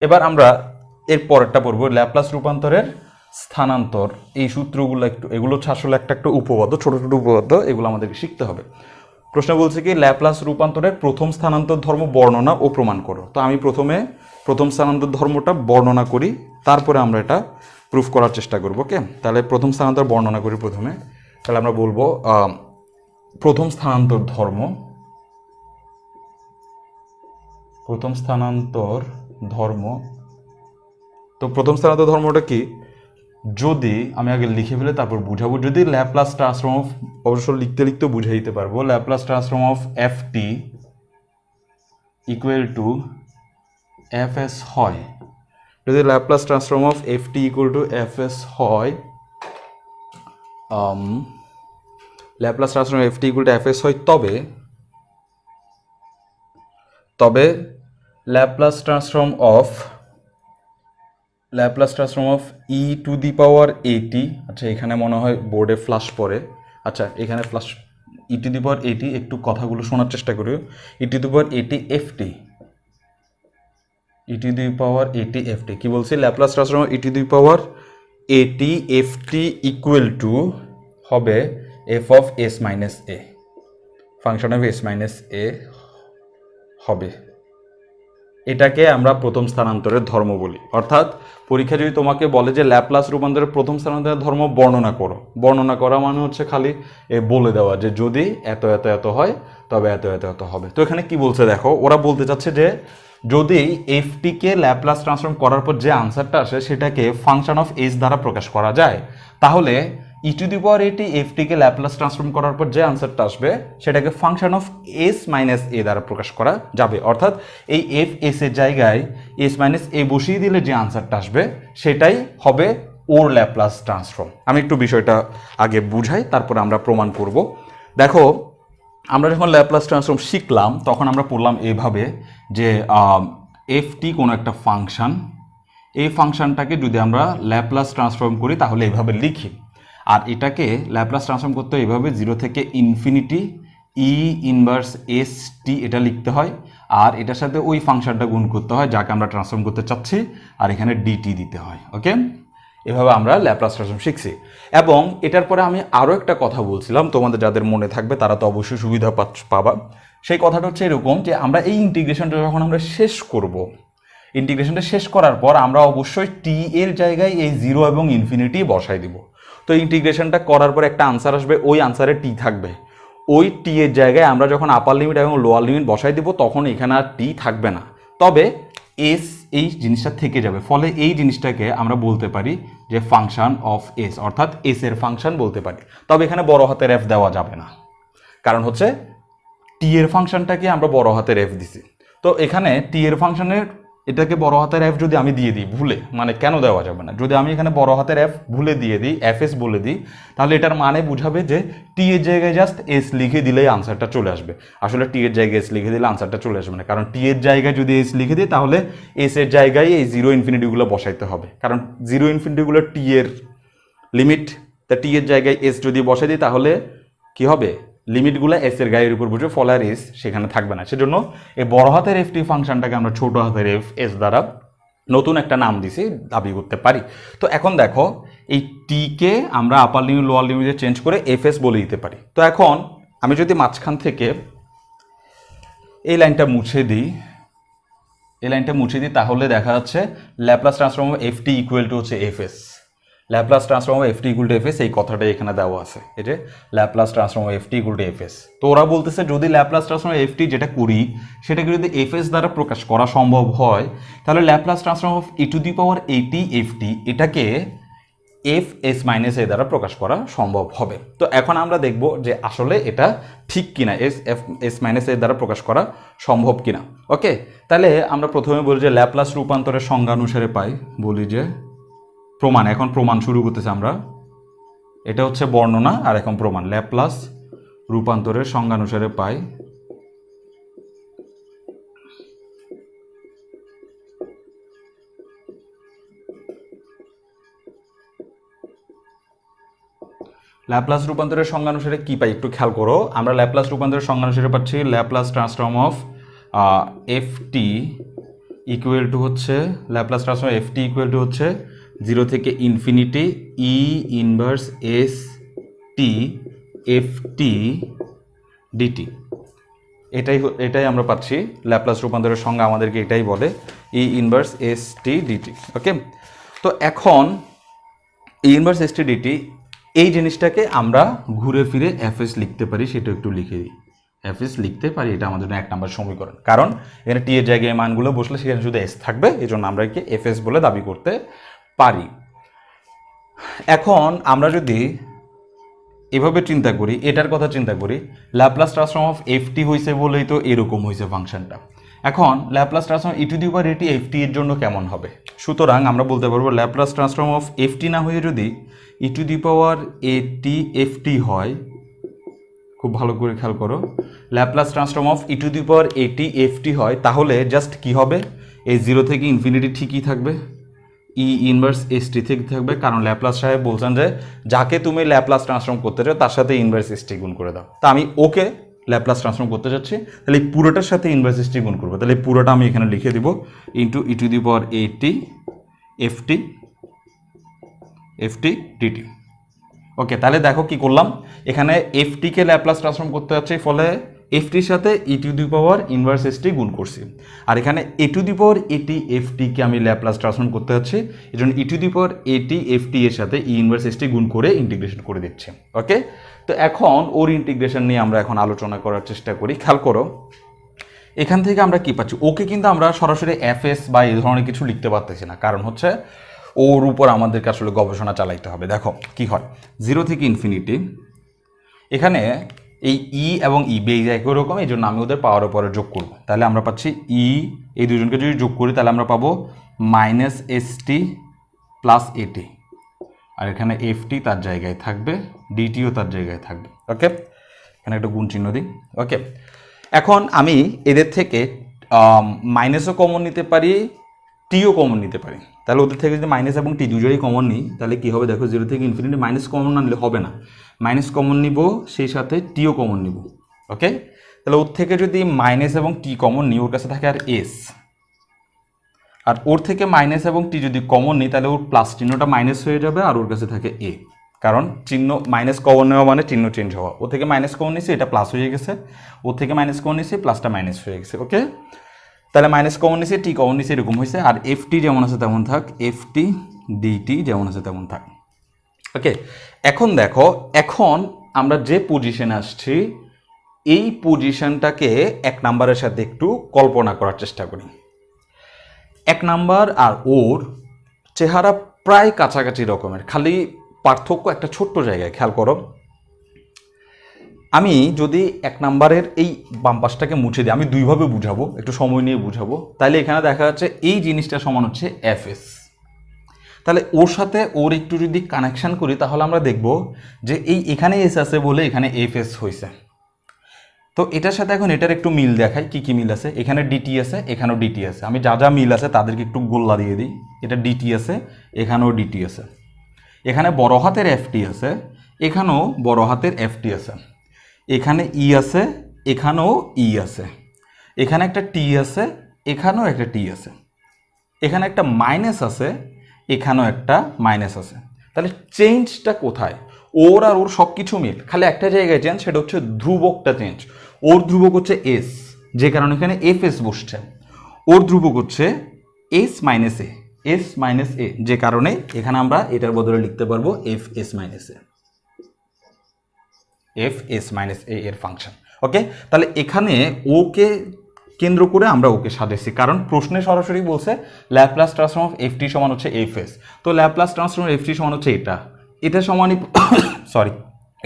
এবার আমরা এর পরেরটা পড়বো ল্যাপ্লাস রূপান্তরের স্থানান্তর। এই সূত্রগুলো এগুলো হচ্ছে আসলে একটা উপপাদ্য, ছোট ছোট উপপাদ্য, এগুলো আমাদেরকে শিখতে হবে। প্রশ্ন বলছে কি ল্যাপ্লাস রূপান্তরের প্রথম স্থানান্তর ধর্ম বর্ণনা ও প্রমাণ করো। তো আমি প্রথমে প্রথম স্থানান্তর ধর্মটা বর্ণনা করি, তারপরে আমরা এটা প্রুফ করার চেষ্টা করবো। ওকে, তাহলে প্রথম স্থানান্তর বর্ণনা করি প্রথমে। তাহলে আমরা বলবো প্রথম স্থানান্তর ধর্ম, প্রথম স্থানান্তর ধর্ম। তো প্রথম স্থানান্তর ধর্মটা কি, যদি আমি আগে লিখে ফেলে তারপর বুঝাবো, যদি ল্যাপ্লাস ট্রান্সফর্ম অফ, অবশ্য লিখতে লিখতেও বুঝাই দিতে পারবো, Laplace transform of F T equal to F S হয়, যদি Laplace transform of F T equal to F S হয়, Laplace transform F T equal to F S হয়, তবে Laplace transform of E to the power A T, আচ্ছা এখানে মনে হয় বোর্ডে ফ্লাশ পড়ে, আচ্ছা এখানে flush, E to the power এটি, একটু কথাগুলো শোনার চেষ্টা করি, ই to the power A T F T, E to the power A T F T, কি বলছি, Laplace transform E to the power A T F T equal to হবে F of S minus A, function of S minus A হবে। এটাকে আমরা প্রথম স্থানান্তরের ধর্ম বলি। অর্থাৎ পরীক্ষা যদি তোমাকে বলে যে ল্যাপ্লাস রূপান্তরের প্রথম স্থানান্তরের ধর্ম বর্ণনা করো, বর্ণনা করা মানে হচ্ছে খালি বলে দেওয়া যে যদি এত এত এত হয় তবে এত এত এত হবে। তো এখানে কি বলছে দেখো, ওরা বলতে চাচ্ছে যে যদি এফটিকে ল্যাপ্লাস ট্রান্সফর্ম করার পর যে আনসারটা আসে সেটাকে ফাংশন অফ এস দ্বারা প্রকাশ করা যায়, তাহলে ই টু দি পাওয়ার এটি এফটিকে ল্যাপ্লাস ট্রান্সফর্ম করার পর যে আনসারটা আসবে সেটাকে ফাংশন অফ এস মাইনাস এ দ্বারা প্রকাশ করা যাবে। অর্থাৎ এই এফ এস এর জায়গায় এস মাইনাস এ বসিয়ে দিলে যে আনসারটা আসবে সেটাই হবে ওর ল্যাপ্লাস ট্রান্সফর্ম। আমি একটু বিষয়টা আগে বুঝাই, তারপরে আমরা প্রমাণ করব। দেখো, আমরা যখন ল্যাপ্লাস ট্রান্সফর্ম শিখলাম তখন আমরা পড়লাম এভাবে যে এফ টি কোনো একটা ফাংশন, এই ফাংশনটাকে যদি আমরা ল্যাপ্লাস ট্রান্সফর্ম করি তাহলে এইভাবে লিখি, আর এটাকে ল্যাপ্লাস ট্রান্সফর্ম করতে হয় এইভাবে, জিরো থেকে ইনফিনিটি ই ইনভার্স এস টি এটা লিখতে হয়, আর এটার সাথে ওই ফাংশনটা গুণ করতে হয় যাকে আমরা ট্রান্সফর্ম করতে চাচ্ছি, আর এখানে ডিটি দিতে হয়। ওকে, এভাবে আমরা ল্যাপ্লাস ট্রান্সফর্ম শিখছি। এবং এটার পরে আমি আরও একটা কথা বলছিলাম, তোমাদের যাদের মনে থাকবে তারা তো অবশ্যই সুবিধা পাবা। সেই কথাটা হচ্ছে এরকম যে আমরা এই ইন্টিগ্রেশনটা যখন আমরা শেষ করব, ইন্টিগ্রেশনটা শেষ করার পর আমরা অবশ্যই টি এর জায়গায় এই জিরো এবং ইনফিনিটি বসাই দিব। তো ইন্টিগ্রেশনটা করার পর একটা আনসার আসবে, ওই আনসারে টি থাকবে, ওই টি এর জায়গায় আমরা যখন আপার লিমিট এবং লোয়ার লিমিট বসাই দিব তখন এখানে আর টি থাকবে না, তবে এস এই জিনিসটা থেকে যাবে। ফলে এই জিনিসটাকে আমরা বলতে পারি যে ফাংশন অফ এস, অর্থাৎ এস এর ফাংশন বলতে পারি। তবে এখানে বড় হাতের এফ দেওয়া যাবে না, কারণ হচ্ছে টি এর ফাংশনটাকে আমরা বড় হাতের এফ দিছি। তো এখানে টি এর ফাংশনের এটাকে বড় হাতের এফ যদি আমি দিয়ে দিই ভুলে, মানে কেন দেওয়া যাবে না, যদি আমি এখানে বড় হাতের এফ ভুলে দিয়ে দিই, এফ এস বলে দিই, তাহলে এটার মানে বুঝাবে যে টি এর জায়গায় জাস্ট এস লিখে দিলেই আনসারটা চলে আসবে। আসলে টি এর জায়গায় এস লিখে দিলে আনসারটা চলে আসবে না, কারণ টি এর জায়গায় যদি এস লিখে দিই তাহলে এস এর জায়গায় এই জিরো ইনফিনিটিগুলো বসাইতে হবে, কারণ জিরো ইনফিনিটিগুলো টি এর লিমিট। তা টি এর জায়গায় এস যদি বসাই দিই তাহলে কি হবে, লিমিটগুলো এস এর গায়ের উপর বুঝবে, ফলে আর এস সেখানে থাকবে না। সেজন্য এই বড় হাতের এফ টি ফাংশনটাকে আমরা ছোট হাতের এফ এস দ্বারা নতুন একটা নাম দিছি দাবি করতে পারি। তো এখন দেখো, এই টিকে আমরা আপার লিমিট লোয়ার লিমিটে চেঞ্জ করে এফ এস বলে দিতে পারি। তো এখন আমি যদি মাঝখান থেকে এই লাইনটা মুছে দিই, তাহলে দেখা যাচ্ছে Laplace transform of F T equal to হচ্ছে F S, Laplace transform of F T equal to F S, এই কথাটাই এখানে দেওয়া আছে, এই যে Laplace transform of F T equal to F S. তো ওরা বলতেছে যদি Laplace transform of F T যেটা করি সেটাকে যদি এফ এস দ্বারা প্রকাশ করা সম্ভব হয়, তাহলে Laplace transform of E to the power A T F টি এটাকে এফ এস মাইনাস এ দ্বারা প্রকাশ করা সম্ভব হবে। তো এখন আমরা দেখব যে আসলে এটা ঠিক কিনা, এস মাইনাস এ দ্বারা প্রকাশ করা সম্ভব কিনা। ওকে, তাহলে আমরা প্রথমে বলি যে ল্যাপ্লাস রূপান্তরের সংজ্ঞা অনুসারে পাই, বলি যে প্রমাণ, এখন প্রমাণ শুরু করতেছে আমরা, এটা হচ্ছে বর্ণনা আর এখন প্রমাণ। ল্যাপ্লাস রূপান্তরের সংজ্ঞা অনুসারে পাই ল্যাপ্লাস রূপান্তরের সংজ্ঞা অনুসারে কি পাই একটু খেয়াল করো। আমরা ল্যাপ্লাস রূপান্তরের সংজ্ঞা অনুসারে পাচ্ছি Laplace transform of F T equal to হচ্ছে Laplace transform F T equal to হচ্ছে 0 থেকে infinity E inverse S T F T D T. এটাই আমরা পাচ্ছি ল্যাপ্লাস রূপান্তরের সংজ্ঞা আমাদেরকে এটাই বলে, E inverse S T D T. Okay, তো এখন E inverse S T D T এই জিনিসটাকে আমরা ঘুরে ফিরে এফএস লিখতে পারি, সেটা একটু লিখে দিই। এফএস লিখতে পারি, এটা আমাদের 1 নম্বর সমীকরণ, কারণ এখানে টি এর জায়গায় মানগুলো বসলে সেখানে শুধু এস থাকবে, এই জন্য আমরা একে এফএস বলে দাবি করতে পারি। এখন আমরা যদি এভাবে চিন্তা করি, এটার কথা চিন্তা করি, Laplace transform of F T হয়েছে বলেই তো এরকম হয়েছে ফাংশনটা। এখন Laplace transform E to the power A T F টি এর জন্য কেমন হবে? সুতরাং আমরা বলতে পারবো ল্যাপ্লাস ট্রান্সফর্ম অফ এফ টি না হয়ে যদি ই to the power A T F টি হয়, খুব ভালো করে খেয়াল করো, Laplace transform of E to the power A T F টি হয়, তাহলে জাস্ট কি হবে, এই 0 থেকে ইনফিনিটি ঠিকই থাকবে, ই ইনভার্স এস টি থেকে থাকবে, কারণ ল্যাপ্লাস সাহেব বলছেন যে যাকে তুমি ল্যাপ্লাস ট্রান্সফর্ম করতে চাও তার সাথে ইনভার্স এস টি গুণ করে দাও। তা আমি ওকে ল্যাপ্লাস ট্রান্সফর্ম করতে যাচ্ছি, তাহলে এই পুরোটার সাথে ইনভার্স এস টি গুণ করবো, তাহলে এই পুরোটা আমি এখানে লিখে দিব into E to the power A T F T D T. ওকে, তাহলে দেখো কি করলাম, এখানে এফ টিকে ল্যাপ্লাস ট্রান্সফর্ম করতে যাচ্ছি, ফলে এফ টির সাথে E to the power inverse S T গুণ করছি, আর এখানে এ two the power A T F টিকে আমি ল্যাপ্লাস ট্রান্সফর্ম করতে যাচ্ছি, এই জন্য ই to the power A T F টি এর সাথে ই ইনভার্স এস টি গুণ করে ইন্টিগ্রেশন করে দিচ্ছি। ওকে, তো এখন ওর ইন্টিগ্রেশন নিয়ে আমরা এখন আলোচনা করার চেষ্টা করি। খেয়াল করো, এখান থেকে আমরা কি পাচ্ছি, ওকে কিন্তু আমরা সরাসরি এফ এস বা এই ধরনের কিছু লিখতে পারতেছি না, কারণ হচ্ছে ওর উপর আমাদেরকে আসলে গবেষণা চালাইতে হবে। দেখো কি হয়, 0 থেকে ইনফিনিটি, এখানে এই ই এবং ই বেজ একই রকম, এই জন্য আমি ওদের পাওয়ার উপরে যোগ করব, তাহলে আমরা পাচ্ছি ই, এই দুজনকে যদি যোগ করি তাহলে আমরা পাবো মাইনাস এস টি প্লাস এটি, আর এখানে এফ টি তার জায়গায় থাকবে, ডিটিও তার জায়গায় থাকবে। ওকে, এখানে একটা গুণ চিহ্ন দিই। ওকে, এখন আমি এদের থেকে মাইনাসও কমন নিতে পারি, টিও কমন নিতে পারি, তাহলে ওদের থেকে যদি মাইনাস এবং টি দুজনেই কমন নিই তাহলে কী হবে, দেখো 0 থেকে ইনফিনিটি মাইনাস কমন না নিলে হবে না, মাইনাস কমন নিব, সেই সাথে টিও কমন নিব। ওকে, তাহলে ওর থেকে যদি মাইনাস এবং টি কমন নিই, ওর কাছে থাকে আর এস, আর ওর থেকে মাইনাস এবং টি যদি কমন নিই তাহলে ওর প্লাস চিহ্নটা মাইনাস হয়ে যাবে, আর ওর কাছে থাকে এ, কারণ চিহ্ন মাইনাস কমন নেওয়া মানে চিহ্ন চেঞ্জ হওয়া। ও থেকে মাইনাস কমন নিয়েছি, এটা প্লাস হয়ে গেছে, ওর থেকে মাইনাস কমন নিয়েছি, প্লাসটা মাইনাস হয়ে গেছে। ওকে, তাহলে মাইনাস কমন নিয়েছি, টি কমন নিয়েছি, এরকম হয়েছে, আর এফ টি যেমন আছে তেমন থাক, এফ টি ডিটি যেমন আছে তেমন থাক। ওকে, এখন দেখো, এখন আমরা যে পজিশনে আসছি এই পজিশনটাকে 1 নাম্বারের সাথে একটু কল্পনা করার চেষ্টা করি। 1 নাম্বার আর ওর চেহারা প্রায় কাছাকাছি রকমের, খালি পার্থক্য একটা ছোট্ট জায়গায়। খেয়াল করো, আমি যদি 1 নাম্বারের এই বাম পাশটাকে মুছে দিই, আমি দুইভাবে বুঝাবো, একটু সময় নিয়ে বুঝাবো, তাহলে এখানে দেখা যাচ্ছে এই জিনিসটা সমান হচ্ছে এফ এস। তাহলে ওর সাথে ওর একটু যদি কানেকশান করি তাহলে আমরা দেখব যে এখানে এস আছে বলে এখানে এফ এস হয়েছে। তো এটার সাথে এখন এটার একটু মিল দেখাই, কি কি মিল আছে, এখানে ডিটি আছে, এখানেও ডিটি আছে, আমি যা যা মিল আছে তাদেরকে একটু গোল্লা দিয়ে দিই। এটা ডিটি আছে, এখানেও ডিটি আছে, এখানে বড় হাতের এফটি আছে, এখানেও বড় হাতের এফটি আছে, এখানে ই আছে, এখানেও ই আছে, এখানে একটা টি আছে, এখানেও একটা টি আছে, এখানে একটা মাইনাস আছে, এখানেও একটা মাইনাস আছে। তাহলে চেঞ্জটা কোথায়? ওর আর ওর সব কিছু মিল, খালি একটা জায়গায় চেঞ্জ, সেটা হচ্ছে ধ্রুবকটা চেঞ্জ। ওর ধ্রুবক হচ্ছে এস, যে কারণে এখানে এফ এস বসছে। ওর ধ্রুবক হচ্ছে এস মাইনাস এ, এস মাইনাস এ, যে কারণে এখানে আমরা এটার বদলে লিখতে পারবো এফ এস মাইনাস এ, এফ এস মাইনাস এ এর ফাংশন। ওকে, তাহলে এখানে ওকে কেন্দ্র করে আমরা ওকে সাজাইছি, কারণ প্রশ্নে সরাসরি বলছে ল্যাপ্লাস ট্রান্সফর্ম অফ এফ টি সমান হচ্ছে এফ এস। তো ল্যাপ্লাস ট্রান্সফর্ম অফ এফ টি সমান হচ্ছে এটা সমানই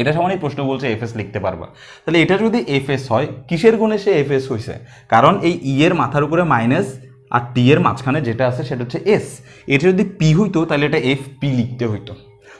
এটা সমানই প্রশ্ন বলছে এফ এস লিখতে পারবা। তাহলে এটা যদি এফ এস হয়, কিসের গুণে সে এফ এস হয়েছে? কারণ এই ই এর মাথার উপরে মাইনাস আর টি এর মাঝখানে যেটা আছে সেটা হচ্ছে এস। এটা যদি পি হইতো তাহলে এটা এফ পি লিখতে হইতো।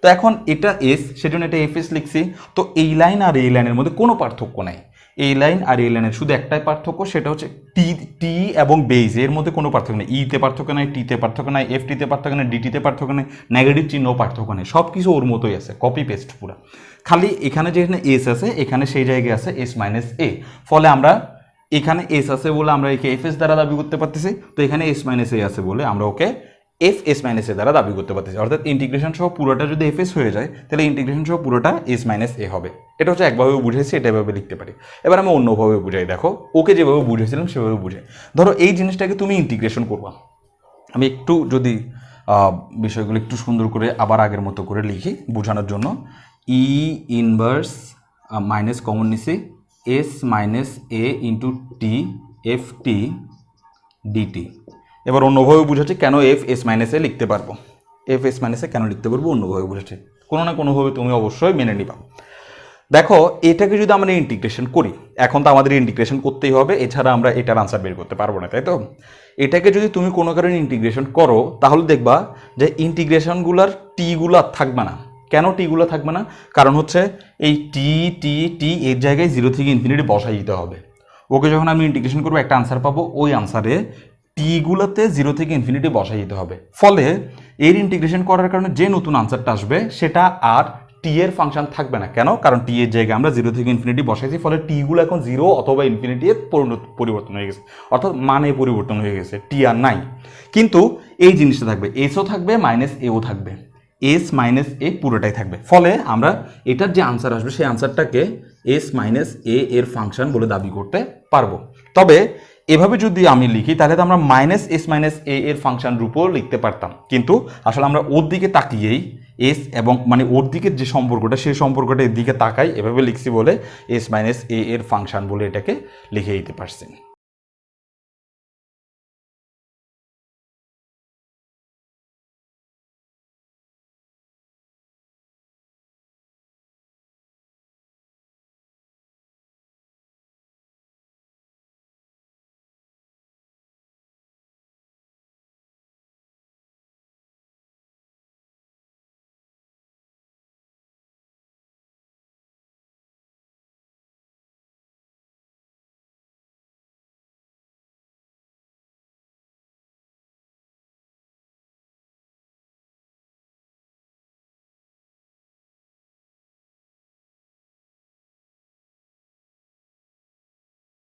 তো এখন এটা এস, সেজন্য এটা এফ এস লিখছি। তো এই লাইন আর এই লাইনের মধ্যে কোনো পার্থক্য নাই, এই লাইন আর এই লাইনের শুধু একটাই পার্থক্য, সেটা হচ্ছে টি এবং বেজ, এর মধ্যে কোনো পার্থক্য নেই। ইতে পার্থক্য নাই, টিতে পার্থক্য নাই, এফ টিতে পার্থক্য নেই, ডিটিতে পার্থক্য নেই, নেগেটিভ চিহ্ন পার্থক্য নেই, সব কিছু ওর মতোই আছে, কপি পেস্ট পুরো। খালি এখানে যেখানে এস আছে এখানে সেই জায়গায় আছে এস মাইনাস এ। ফলে আমরা এখানে এস আছে বলে আমরা একে এফ এস দ্বারা দাবি করতে পারতেছি, তো এখানে এস মাইনাস এ আছে বলে আমরা ওকে এফ এস মাইনাস এ দ্বারা দাবি করতে পারতেছি। অর্থাৎ ইন্টিগ্রেশন সহ পুরোটা যদি এফ এস হয়ে যায় তাহলে ইন্টিগ্রেশন সহ পুরোটা এস মাইনাস এ হবে। এটা হচ্ছে একভাবে বুঝেছি, এটা এভাবে লিখতে পারি। এবার আমি অন্যভাবে বুঝাই, দেখো ওকে যেভাবে বুঝেছিলাম সেভাবে বুঝাই। ধরো এই জিনিসটাকে তুমি ইন্টিগ্রেশন করবা, আমি একটু যদি বিষয়গুলো একটু সুন্দর করে আবার আগের মতো করে লিখি বোঝানোর জন্য, ই ইনভার্স মাইনাস কমন নিছি S minus A into T F T D T. এবার অন্যভাবে বুঝাচ্ছি কেন এফ এস মাইনাস এ লিখতে পারবো, এফ এস মাইনাস এ কেন লিখতে পারবো অন্যভাবে বুঝাচ্ছি, কোনো না কোনোভাবে তুমি অবশ্যই মেনে নিবা। দেখো এটাকে যদি আমরা ইন্টিগ্রেশন করি, এখন তো আমাদের ইন্টিগ্রেশন করতেই হবে, এছাড়া আমরা এটার আনসার বের করতে পারবো না, তাই তো? এটাকে যদি তুমি কোনো কারণে ইন্টিগ্রেশন করো তাহলে দেখবা যে ইন্টিগ্রেশনগুলার টিগুলো থাকবে না। কেন টিগুলো থাকবে না? কারণ হচ্ছে এই টি টি টি এর জায়গায় 0 থেকে ইনফিনিটি বসাই দিতে হবে। ওকে যখন আমি ইন্টিগ্রেশন করবো একটা আনসার পাবো, ওই আনসারে টিগুলোতে 0 থেকে ইনফিনিটি বসাই দিতে হবে। ফলে এর ইন্টিগ্রেশন করার কারণে যে নতুন আনসারটা আসবে সেটা আর টি এর ফাংশন থাকবে না। কেন? কারণ টি এর জায়গায় আমরা 0 থেকে ইনফিনিটি বসাইছি, ফলে টিগুলো এখন 0 অথবা ইনফিনিটি এর পরিবর্তন হয়ে গেছে, অর্থাৎ মানে পরিবর্তন হয়ে গেছে, টি আর নাই। কিন্তু এই জিনিসটা থাকবে, এসও থাকবে মাইনাস এও থাকবে, এস মাইনাস এ পুরোটাই থাকবে। ফলে আমরা এটার যে আনসার আসবে সেই আনসারটাকে এস মাইনাস এ এর ফাংশন বলে দাবি করতে পারবো। তবে এভাবে যদি আমি লিখি তাহলে তো আমরা মাইনাস এস মাইনাস এ এর ফাংশন রূপেও লিখতে পারতাম, কিন্তু আসলে আমরা ওর দিকে তাকিয়েই এস এবং মানে ওর দিকের যে সম্পর্কটা সেই সম্পর্কটা এর দিকে তাকাই এভাবে লিখছি বলে এস মাইনাস এ এর ফাংশন বলে এটাকে লিখে দিতে পারছি।